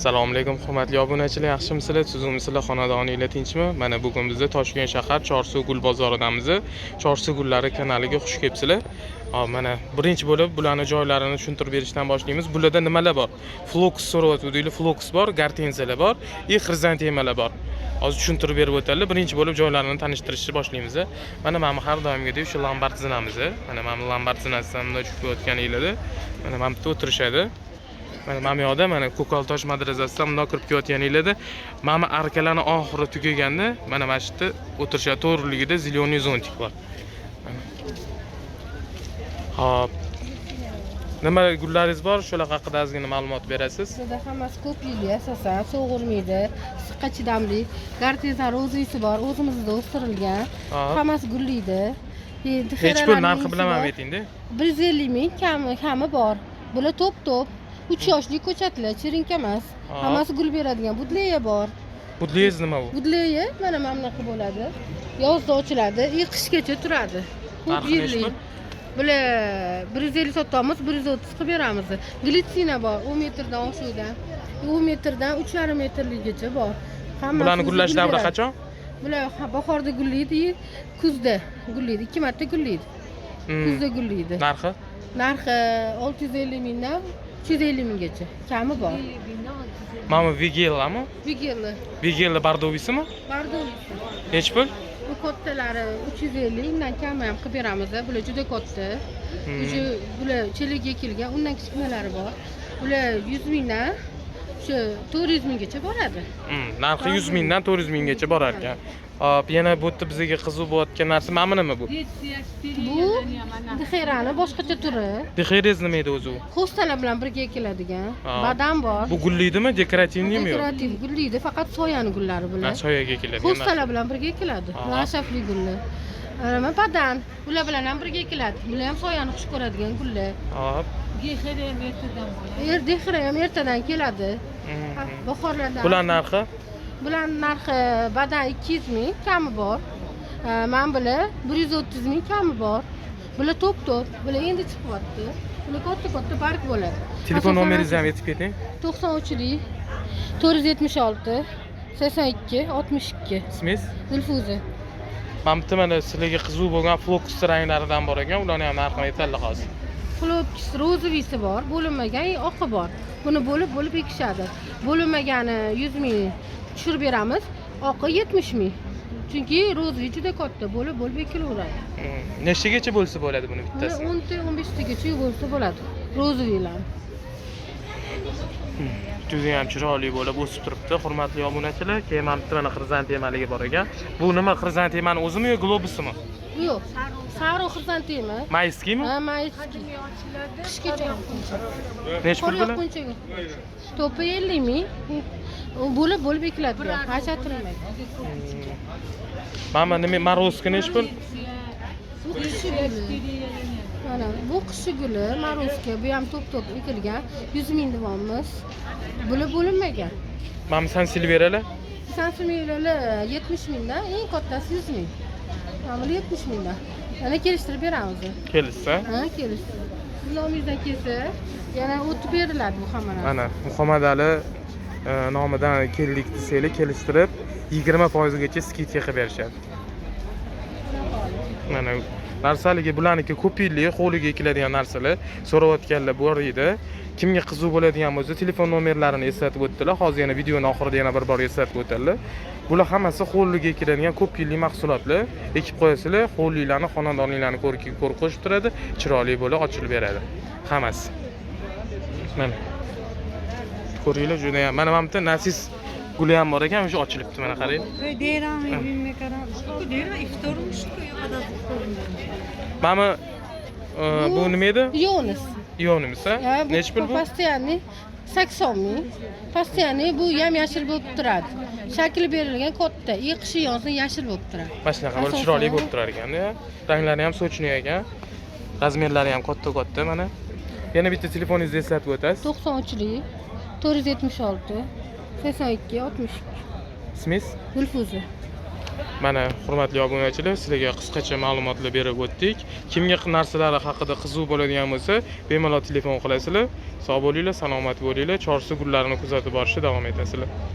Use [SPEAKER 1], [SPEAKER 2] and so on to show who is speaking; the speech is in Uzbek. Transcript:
[SPEAKER 1] Assalomu alaykum hurmatli obunachilar, yaxshimisizlar? Sizlar xonadoningizlar tinchmi? Mana bugun biz Toshkent shahar Chorsu gul bozoridamiz. Chorsu gullari kanaliga xush kelibsizlar. Mana birinchi bo'lib bularning joylarini tushuntirib berishdan boshlaymiz. Bularda nimalar bor? Flux so'rayotgandinglar, flux bor, gortenziyalar bor, xrizantemalar bor. Hozir tushuntirib berib o'tadilar. Birinchi bo'lib joylarini tanishtirishni boshlaymiz. Mana har doimgidek shu lombard zinamiz. Mana lombard zinasidan bunday tushib o'tganinglarda, mana bu yerda o'tirishadi. Mana bu yoqda mana Ko'kaltosh madrasasidan bunday kirib kelayotganinglarda, mana arkalarning oxiri tugaganda, mana shu yerda o'tirishadi. To'g'riligida ziloniy zontik bor. Hop. Nima gullaringiz bor? Shular haqida ozgina ma'lumot berasiz?
[SPEAKER 2] Bizda hammasi ko'p yillik asosan so'g'ilmaydi, issiqqa chidamli. Gartenziya rozisi bor, o'zimizda o'stirilgan. Hammasi gullaydi.
[SPEAKER 1] Hech pul narxi bilan aytingda.
[SPEAKER 2] 150 ming kami bor. Bular to'p-to'p 3 yoshli ko'chatlar, chirinka emas. Hammasi gul beradigan budleya bor.
[SPEAKER 1] Budleyangiz nima bu?
[SPEAKER 2] Budleya mana bunaqa bo'ladi. Yozda ochiladi, qishgacha turadi. Ko'p yillik. Bular 150 sotamiz, 130 qilib beramiz. Glitsina bor, 10 metrdan oshuvdan, 10 metrdan 3,5 metrligicha bor.
[SPEAKER 1] Bularning gullash davri qachon?
[SPEAKER 2] Bular bahorda gullaydi, kuzda gullaydi, 2 marta gullaydi. Kuzda gullaydi.
[SPEAKER 1] Narxi?
[SPEAKER 2] Narxi 650 mingdan 350 minggacha. Kami bor.
[SPEAKER 1] Mana Vigellami? Vigella bardovisimi?
[SPEAKER 2] Bardovisi.
[SPEAKER 1] Hech pul?
[SPEAKER 2] Bu kattalari 350, undan kami ham qilib beramiz. Bular juda katta. Bular chelakga kelgan, undan kichkinalari bor. Bular 100 mingdan shu 400 minggacha boradi.
[SPEAKER 1] Narxi 100 mingdan 400 minggacha borar ekan. Hop, yana bu yerda bizga qiziq bo'layotgan narsa mana nima bu?
[SPEAKER 2] Bu dixerani boshqacha turi.
[SPEAKER 1] Dixerangiz nima edi o'zi?
[SPEAKER 2] Hostalar bilan birga keladigan. Badam bor.
[SPEAKER 1] Bu gullaydimi, dekorativnimi yo'q?
[SPEAKER 2] Dekorativ gullaydi, faqat soyani gullari bilan.
[SPEAKER 1] Soyaga keladi.
[SPEAKER 2] Hostalar bilan birga keladi. Lashafli gullar. Mana badan, ular bilan ham birga keladi. Bular ham soyani xush ko'radigan gullar.
[SPEAKER 1] Hop.
[SPEAKER 2] Dixera ham ertadan bo'ladi. Dixera ham ertadan keladi. Bahorlarda.
[SPEAKER 1] Bular narxi?
[SPEAKER 2] Bular narxi badan 200 ming, kami bor. Men bular 130 ming kami bor. Bular to'p-to'p, bular endi chiqyapti. Bular katta-katta barg bo'ladi.
[SPEAKER 1] Telefon nomeringizni ham aytib keting.
[SPEAKER 2] 93lik 476 82 62.
[SPEAKER 1] Ismingiz?
[SPEAKER 2] Dilfuza.
[SPEAKER 1] Mana sizlarga qiziq bo'lgan flux ranglaridan bor ekan, ularning ham narxini aytaylik hozir.
[SPEAKER 2] Flux rozovisi bor, bo'linmagan oqi bor. Buni bo'lib ekishadi. Bo'linmagani 100 ming tushirib beramiz, oqi 70 ming. Chunki rozovi juda katta, bo'lib ekilaveradi.
[SPEAKER 1] Nechagacha bo'lsa bo'ladi buni bittasi?
[SPEAKER 2] 10 ta 15 tagacha bo'lsa bo'ladi. Rozovilar.
[SPEAKER 1] Juda ham chiroyli bo'lib o'sib turibdi, hurmatli obunachilar. Keyin mana xrizantemaliga bor ekan. Bu nima, xrizantemani o'zimi yo globusimi?
[SPEAKER 2] Yo'q, sariq xrizantema.
[SPEAKER 1] Mayskimi?
[SPEAKER 2] Ha, mayski. Qishgacha.
[SPEAKER 1] Nech pul bilan?
[SPEAKER 2] To'pi 50 ming. Bo'lib ekiladi. Hachatilmaydi.
[SPEAKER 1] Mana nima Marozka nech pul?
[SPEAKER 2] Mana bu qishi guli, Marozka, bu ham to'p-to'p ekilgan, 100 ming deyapmiz. Bo'linmagan.
[SPEAKER 1] Mana Sansilveralar?
[SPEAKER 2] Sansilveralar 70 mingdan, eng kattasi 100 ming. Mana 70 mingdan. Yana kelishtirib beramiz.
[SPEAKER 1] Kelishsa?
[SPEAKER 2] Ha, kelishtirib. Nomingizdan kelsa, yana o'tib beriladi bu hamma narsa.
[SPEAKER 1] Mana Muhammad Ali nomidan keldik desanglar, kelishtirib 20% gacha skidka qilib berishadi. Mana narsaligi bularniki ko'p yillik qo'liga ekiladigan narsalar, so'rayotganlar bor edi. Kimga qiziq bo'ladigan bo'lsa, telefon nomerlarini eslatib o'tdilar. Hozir yana videoning oxirida yana bir bor eslatib o'tadilar. Bular hammasi qo'liga ekiladigan ko'p yillik mahsulotlar. Ekib qo'yasizlar, qo'lliklarni, xonadonliklarni ko'rkiga ko'rib qo'shib turadi, chiroyli bo'lib ochilib beradi. Hammasi. Mana ko'ringlar, juda ham. Mana bu yerda Nasis guli ham bor ekan, o'sha ochilibdi, mana qarang. Mana bu nima edi?
[SPEAKER 2] Ionis.
[SPEAKER 1] Ionis, ha? Nech pul bu?
[SPEAKER 2] Pastiyani 80 ming. Pastiyani bu ham yashil bo'lib turadi. Shakli berilgan katta, qishi yozda yashil bo'lib turadi.
[SPEAKER 1] Mana shunaqa bo'lib chiroyli bo'lib turar ekan-da. Ranglari ham sochniy ekan. Razmerlari ham katta-katta mana. Yana bitta telefoningizni eslatib o'tasiz.
[SPEAKER 2] 93lik 476 82 62.
[SPEAKER 1] Ismingiz?
[SPEAKER 2] Dilfuza.
[SPEAKER 1] Mana hurmatli obunachilar, sizlarga qisqacha ma'lumotlar berib o'tdik. Kimga narsalari haqida qiziq bo'ladigan bo'lsa, bemalol telefon qilasizlar. Sog' bo'linglar, salomat bo'linglar. Chorsu gullarini kuzatib borishda davom etasizlar.